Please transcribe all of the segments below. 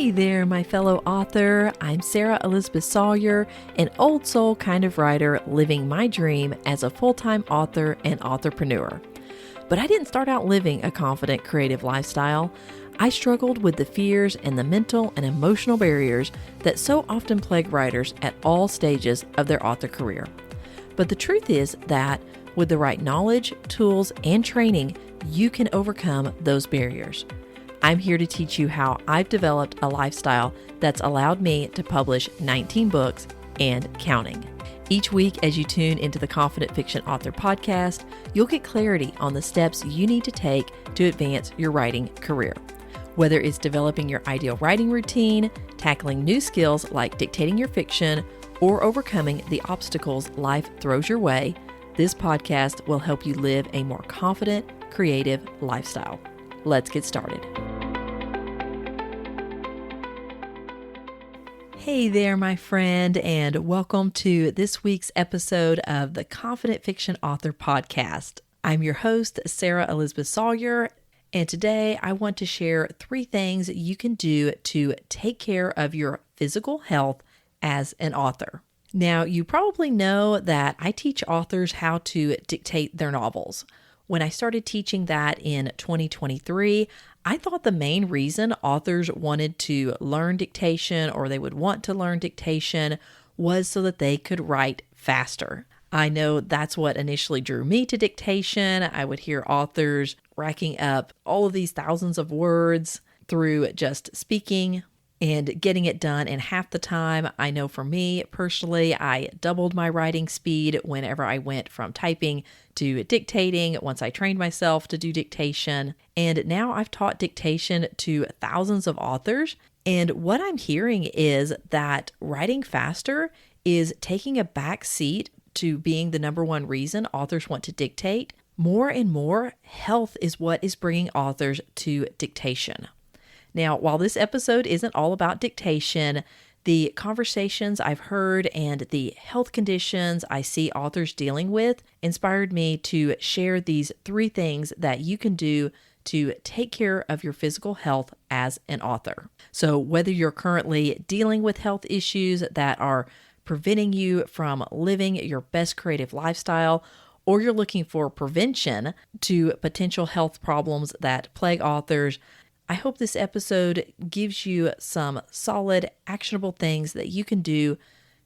Hey there, my fellow author. I'm Sarah Elizabeth Sawyer, an old soul kind of writer living my dream as a full-time author and authorpreneur. But I didn't start out living a confident, creative lifestyle. I struggled with the fears and the mental and emotional barriers that so often plague writers at all stages of their author career. But the truth is that with the right knowledge, tools, and training, you can overcome those barriers. I'm here to teach you how I've developed a lifestyle that's allowed me to publish 19 books and counting. Each week, as you tune into the Confident Fiction Author podcast, you'll get clarity on the steps you need to take to advance your writing career. Whether it's developing your ideal writing routine, tackling new skills like dictating your fiction, or overcoming the obstacles life throws your way, this podcast will help you live a more confident, creative lifestyle. Let's get started. Hey there, my friend, and welcome to this week's episode of the Confident Fiction Author podcast. I'm your host, Sarah Elizabeth Sawyer, and today I want to share 3 things you can do to take care of your physical health as an author. Now, you probably know that I teach authors how to dictate their novels. When I started teaching that in 2023, I thought the main reason authors wanted to learn dictation or they would want to learn dictation was so that they could write faster. I know that's what initially drew me to dictation. I would hear authors racking up all of these thousands of words through just speaking and getting it done in half the time. I know for me personally, I doubled my writing speed whenever I went from typing to dictating once I trained myself to do dictation. And now I've taught dictation to thousands of authors. And what I'm hearing is that writing faster is taking a back seat to being the number one reason authors want to dictate. More and more, health is what is bringing authors to dictation. Now, while this episode isn't all about dictation, the conversations I've heard and the health conditions I see authors dealing with inspired me to share these 3 things that you can do to take care of your physical health as an author. So whether you're currently dealing with health issues that are preventing you from living your best creative lifestyle, or you're looking for prevention to potential health problems that plague authors, I hope this episode gives you some solid, actionable things that you can do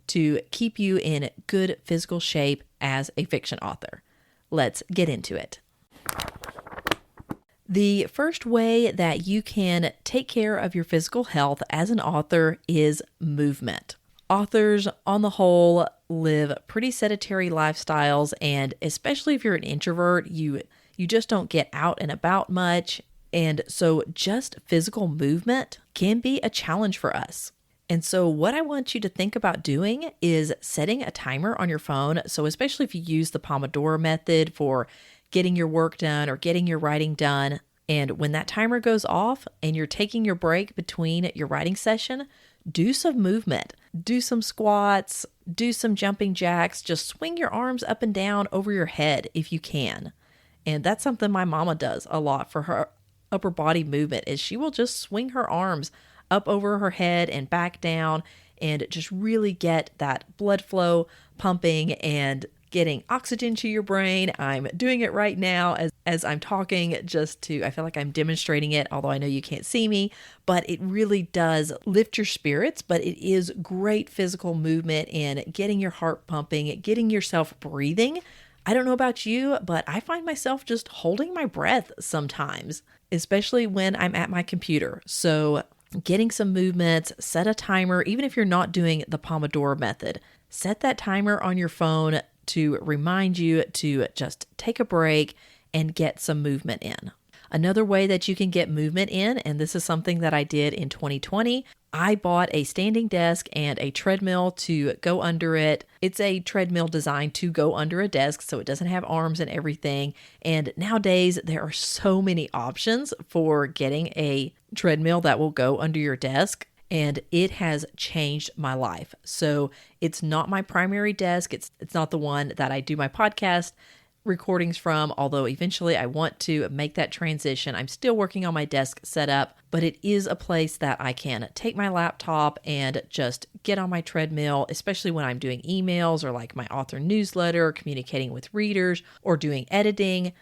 to keep you in good physical shape as a fiction author. Let's get into it. The first way that you can take care of your physical health as an author is movement. Authors, on the whole, live pretty sedentary lifestyles, and especially if you're an introvert, you just don't get out and about much. And so just physical movement can be a challenge for us. And so what I want you to think about doing is setting a timer on your phone. So especially if you use the Pomodoro method for getting your work done or getting your writing done. And when that timer goes off and you're taking your break between your writing session, do some movement. Do some squats, do some jumping jacks. Just swing your arms up and down over your head if you can. And that's something my mama does a lot for her upper body movement, is she will just swing her arms up over her head and back down and just really get that blood flow pumping and getting oxygen to your brain. I'm doing it right now as I'm talking, I feel like I'm demonstrating it, although I know you can't see me, but it really does lift your spirits. But it is great physical movement and getting your heart pumping, getting yourself breathing. I don't know about you, but I find myself just holding my breath sometimes, especially when I'm at my computer. So getting some movements, set a timer, even if you're not doing the Pomodoro method, set that timer on your phone to remind you to just take a break and get some movement in. Another way that you can get movement in, and this is something that I did in 2020, I bought a standing desk and a treadmill to go under it. It's a treadmill designed to go under a desk, so it doesn't have arms and everything. And nowadays, there are so many options for getting a treadmill that will go under your desk, and it has changed my life. So it's not my primary desk. It's not the one that I do my podcast recordings from, although eventually I want to make that transition. I'm still working on my desk setup, but it is a place that I can take my laptop and just get on my treadmill, especially when I'm doing emails or like my author newsletter, communicating with readers, or doing editing.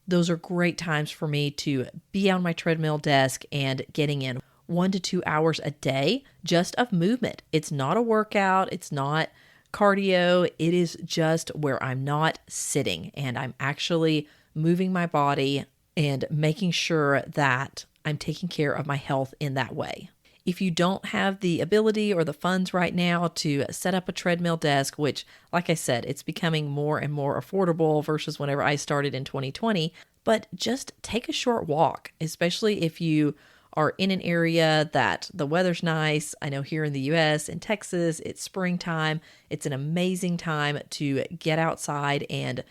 Those are great times for me to be on my treadmill desk and getting in 1 to 2 hours a day just of movement. It's not a workout. It's not cardio. It is just where I'm not sitting and I'm actually moving my body and making sure that I'm taking care of my health in that way. If you don't have the ability or the funds right now to set up a treadmill desk, which, like I said, it's becoming more and more affordable versus whenever I started in 2020, but just take a short walk, especially if you are in an area that the weather's nice. I know here in the US, in Texas, it's springtime. It's an amazing time to get outside and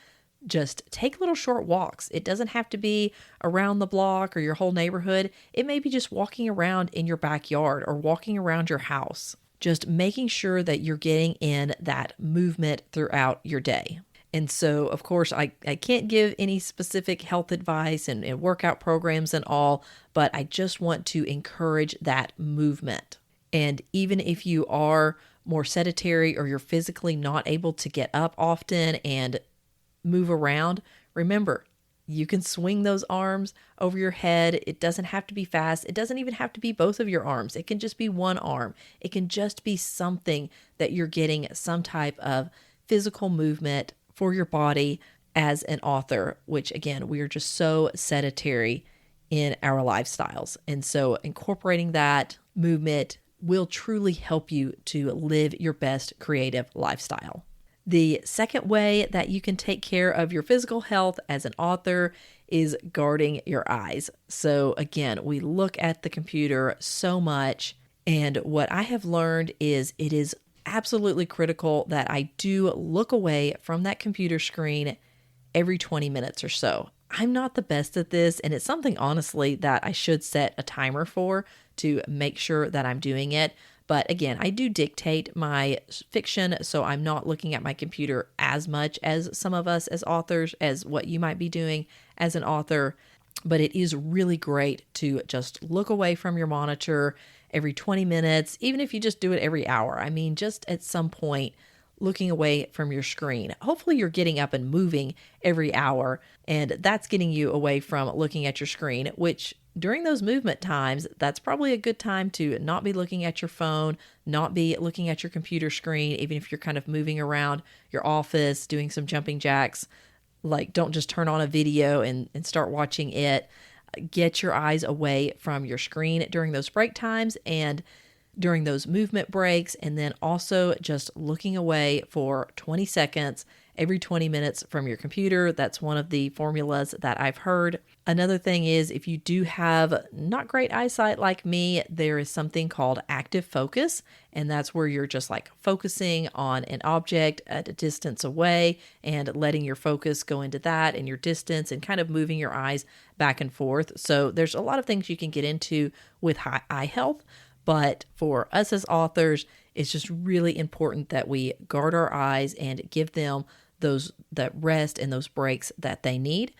just take little short walks. It doesn't have to be around the block or your whole neighborhood. It may be just walking around in your backyard or walking around your house. Just making sure that you're getting in that movement throughout your day. And so, of course, I can't give any specific health advice and workout programs and all, but I just want to encourage that movement. And even if you are more sedentary or you're physically not able to get up often and move around, remember, you can swing those arms over your head. It doesn't have to be fast. It doesn't even have to be both of your arms. It can just be one arm. It can just be something that you're getting some type of physical movement for your body as an author, which again, we are just so sedentary in our lifestyles. And so incorporating that movement will truly help you to live your best creative lifestyle. The second way that you can take care of your physical health as an author is guarding your eyes. So again, we look at the computer so much, and what I have learned is it is absolutely critical that I do look away from that computer screen every 20 minutes or so. I'm not the best at this, and it's something honestly that I should set a timer for to make sure that I'm doing it. But again, I do dictate my fiction, so I'm not looking at my computer as much as some of us as authors, as what you might be doing as an author. But it is really great to just look away from your monitor every 20 minutes, even if you just do it every hour. I mean, just at some point, looking away from your screen. Hopefully you're getting up and moving every hour, and that's getting you away from looking at your screen, which during those movement times, that's probably a good time to not be looking at your phone, not be looking at your computer screen, even if you're kind of moving around your office, doing some jumping jacks. Like, don't just turn on a video and start watching it. Get your eyes away from your screen during those break times and during those movement breaks, and then also just looking away for 20 seconds every 20 minutes from your computer. That's one of the formulas that I've heard. Another thing is, if you do have not great eyesight like me, there is something called active focus, and that's where you're just like focusing on an object at a distance away and letting your focus go into that and your distance and kind of moving your eyes back and forth. So there's a lot of things you can get into with eye health, but for us as authors, it's just really important that we guard our eyes and give them that rest and those breaks that they need.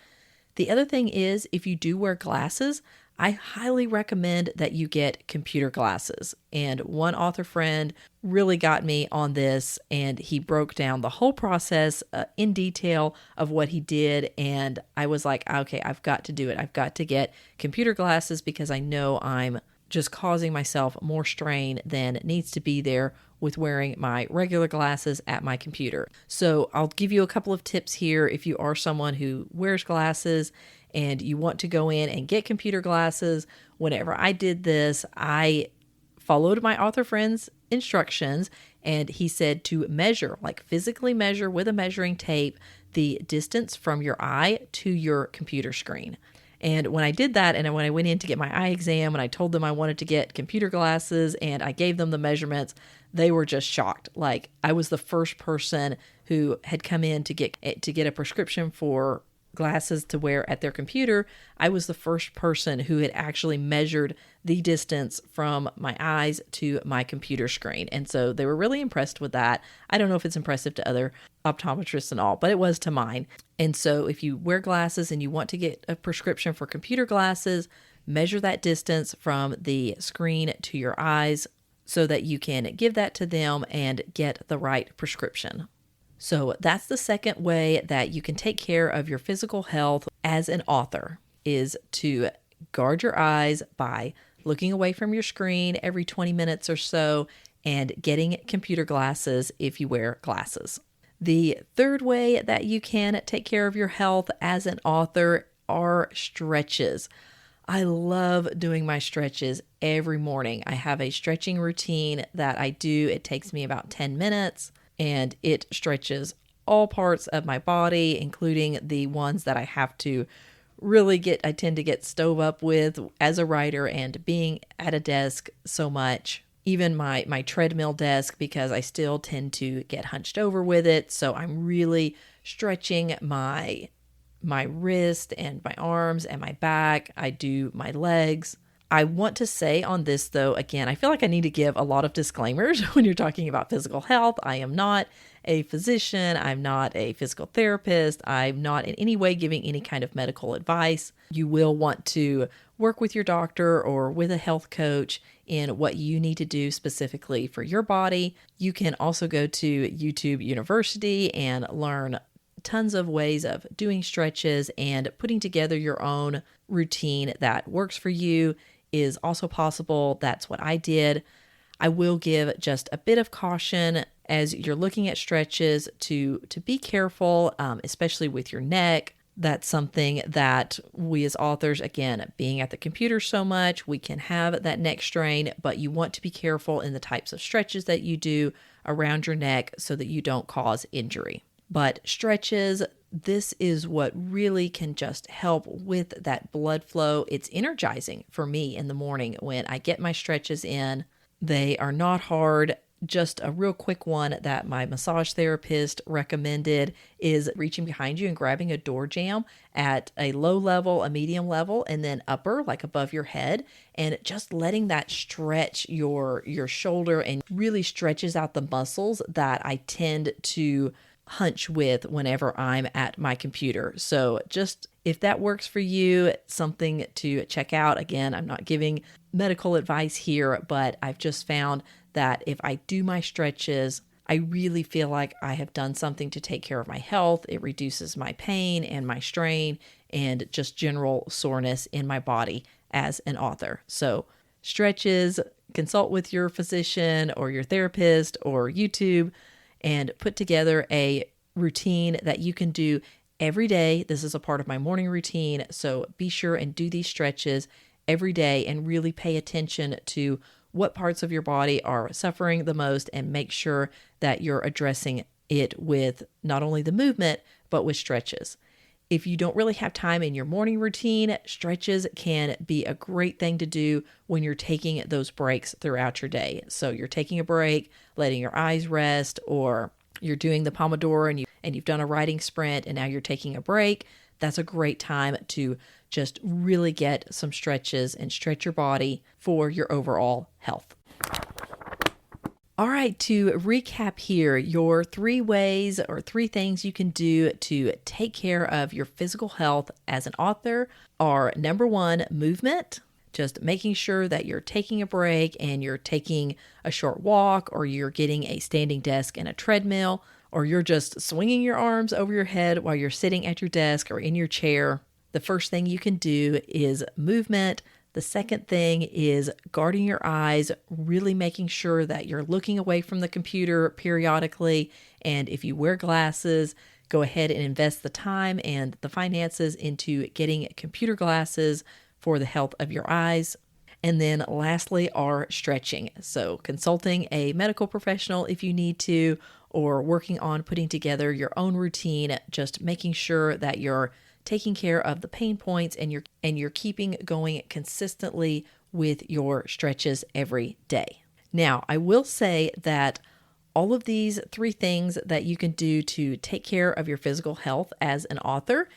The other thing is, if you do wear glasses, I highly recommend that you get computer glasses. And one author friend really got me on this, and he broke down the whole process in detail of what he did. And I was like, okay, I've got to do it. I've got to get computer glasses because I know I'm just causing myself more strain than needs to be there with wearing my regular glasses at my computer. So I'll give you a couple of tips here if you are someone who wears glasses and you want to go in and get computer glasses. Whenever I did this, I followed my author friend's instructions, and he said to measure, like physically measure with a measuring tape, the distance from your eye to your computer screen. And when I did that, and when I went in to get my eye exam, and I told them I wanted to get computer glasses, and I gave them the measurements, they were just shocked. Like, I was the first person who had come in to get a prescription for glasses to wear at their computer, I was the first person who had actually measured the distance from my eyes to my computer screen. And so they were really impressed with that. I don't know if it's impressive to other optometrists and all, but it was to mine. And so if you wear glasses and you want to get a prescription for computer glasses, measure that distance from the screen to your eyes so that you can give that to them and get the right prescription. So that's the second way that you can take care of your physical health as an author, is to guard your eyes by looking away from your screen every 20 minutes or so and getting computer glasses if you wear glasses. The third way that you can take care of your health as an author are stretches. I love doing my stretches every morning. I have a stretching routine that I do. It takes me about 10 minutes. And it stretches all parts of my body, including the ones that I have to I tend to get stove up with as a writer and being at a desk so much. Even my treadmill desk, because I still tend to get hunched over with it. So I'm really stretching my wrist and my arms and my back. I do my legs. I want to say on this, though, again, I feel like I need to give a lot of disclaimers when you're talking about physical health. I am not a physician. I'm not a physical therapist. I'm not in any way giving any kind of medical advice. You will want to work with your doctor or with a health coach in what you need to do specifically for your body. You can also go to YouTube University and learn tons of ways of doing stretches, and putting together your own routine that works for you is also possible. That's what I did. I will give just a bit of caution as you're looking at stretches to be careful, especially with your neck. That's something that we as authors, again, being at the computer so much, we can have that neck strain, but you want to be careful in the types of stretches that you do around your neck so that you don't cause injury. But stretches, this is what really can just help with that blood flow. It's energizing for me in the morning when I get my stretches in. They are not hard. Just a real quick one that my massage therapist recommended is reaching behind you and grabbing a door jamb at a low level, a medium level, and then upper, like above your head, and just letting that stretch your shoulder and really stretches out the muscles that I tend to hunch with whenever I'm at my computer. So just if that works for you, something to check out. Again, I'm not giving medical advice here, but I've just found that if I do my stretches, I really feel like I have done something to take care of my health. It reduces my pain and my strain and just general soreness in my body as an author. So stretches, consult with your physician or your therapist or YouTube, and put together a routine that you can do every day. This is a part of my morning routine, so be sure and do these stretches every day and really pay attention to what parts of your body are suffering the most and make sure that you're addressing it with not only the movement, but with stretches. If you don't really have time in your morning routine, stretches can be a great thing to do when you're taking those breaks throughout your day. So you're taking a break, letting your eyes rest, or you're doing the Pomodoro and you've done a writing sprint and now you're taking a break. That's a great time to just really get some stretches and stretch your body for your overall health. All right, to recap here, your 3 ways or 3 things you can do to take care of your physical health as an author are: number 1, movement. Just making sure that you're taking a break and you're taking a short walk, or you're getting a standing desk and a treadmill, or you're just swinging your arms over your head while you're sitting at your desk or in your chair. The first thing you can do is movement. The second thing is guarding your eyes, really making sure that you're looking away from the computer periodically. And if you wear glasses, go ahead and invest the time and the finances into getting computer glasses for the health of your eyes. And then lastly are stretching. So consulting a medical professional if you need to, or working on putting together your own routine, just making sure that you're taking care of the pain points and you're keeping going consistently with your stretches every day. Now, I will say that all of these 3 things that you can do to take care of your physical health as an author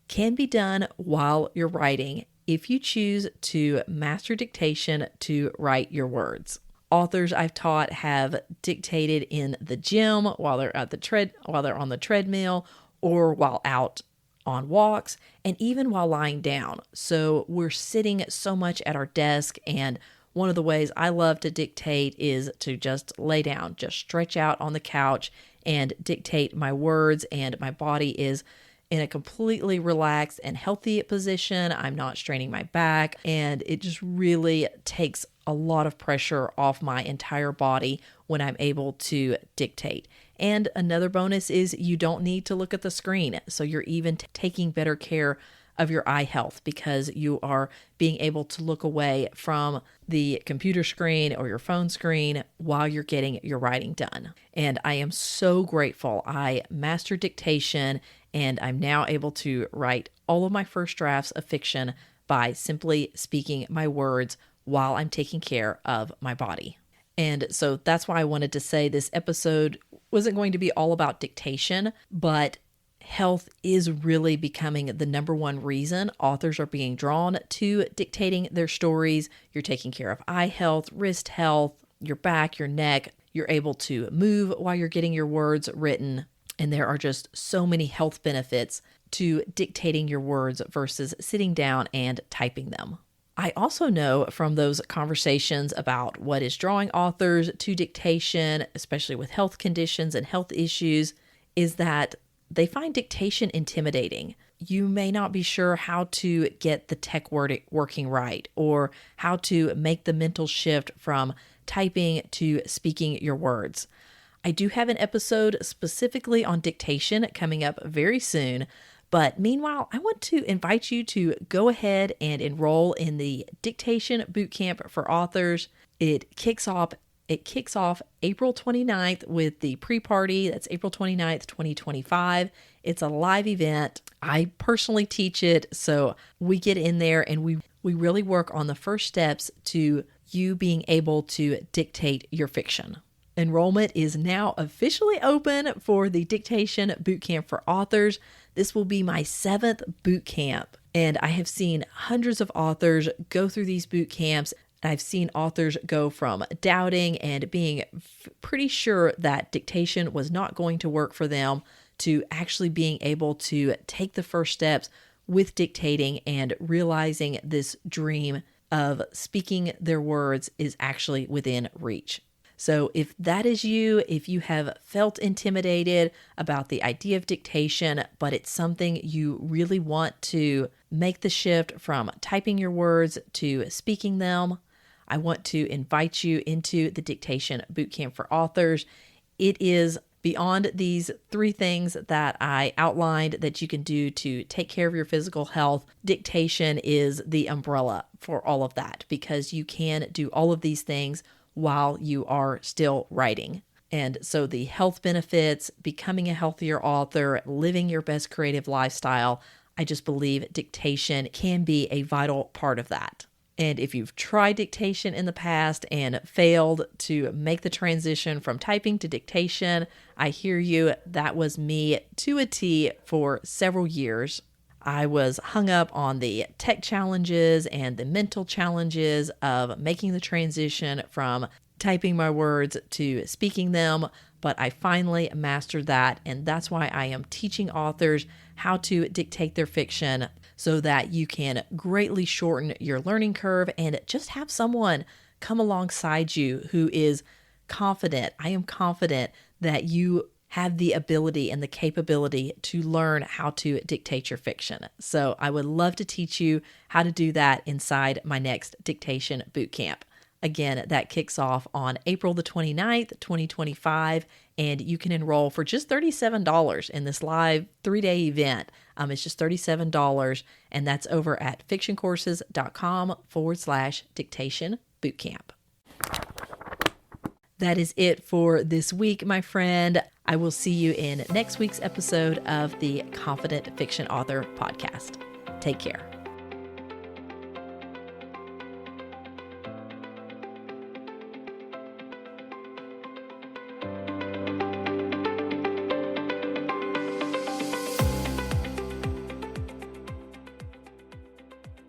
can be done while you're writing if you choose to master dictation to write your words. Authors I've taught have dictated in the gym while they're on the treadmill, or while out on walks, and even while lying down. So we're sitting so much at our desk, and one of the ways I love to dictate is to just lay down, just stretch out on the couch and dictate my words, and my body is in a completely relaxed and healthy position. I'm not straining my back, and it just really takes a lot of pressure off my entire body when I'm able to dictate. And another bonus is you don't need to look at the screen. So you're even taking better care of your eye health because you are being able to look away from the computer screen or your phone screen while you're getting your writing done. And I am so grateful I mastered dictation, and I'm now able to write all of my first drafts of fiction by simply speaking my words while I'm taking care of my body. And so that's why I wanted to say this episode wasn't going to be all about dictation, but health is really becoming the number one reason authors are being drawn to dictating their stories. You're taking care of eye health, wrist health, your back, your neck. You're able to move while you're getting your words written. And there are just so many health benefits to dictating your words versus sitting down and typing them. I also know from those conversations about what is drawing authors to dictation, especially with health conditions and health issues, is that they find dictation intimidating. You may not be sure how to get the tech working right, or how to make the mental shift from typing to speaking your words. I do have an episode specifically on dictation coming up very soon. But meanwhile, I want to invite you to go ahead and enroll in the Dictation Bootcamp for Authors. It kicks off April 29th with the pre-party. That's April 29th, 2025. It's a live event. I personally teach it, so we get in there and we really work on the first steps to you being able to dictate your fiction. Enrollment is now officially open for the Dictation Bootcamp for Authors. This will be my 7th boot camp, and I have seen hundreds of authors go through these boot camps. I've seen authors go from doubting and being pretty sure that dictation was not going to work for them to actually being able to take the first steps with dictating and realizing this dream of speaking their words is actually within reach. So if that is you, if you have felt intimidated about the idea of dictation, but it's something you really want to make the shift from typing your words to speaking them, I want to invite you into the Dictation Bootcamp for Authors. It is beyond these 3 things that I outlined that you can do to take care of your physical health. Dictation is the umbrella for all of that, because you can do all of these things while you are still writing. And so the health benefits, becoming a healthier author, living your best creative lifestyle, I just believe dictation can be a vital part of that. And if you've tried dictation in the past and failed to make the transition from typing to dictation, I hear you. That was me to a T for several years. I was hung up on the tech challenges and the mental challenges of making the transition from typing my words to speaking them, but I finally mastered that, and that's why I am teaching authors how to dictate their fiction so that you can greatly shorten your learning curve and just have someone come alongside you who is confident. I am confident that you have the ability and the capability to learn how to dictate your fiction. So I would love to teach you how to do that inside my next Dictation Bootcamp. Again, that kicks off on April the 29th, 2025, and you can enroll for just $37 in this live 3-day event. It's just $37, and that's over at fictioncourses.com/dictation bootcamp. That is it for this week, my friend. I will see you in next week's episode of the Confident Fiction Author Podcast. Take care.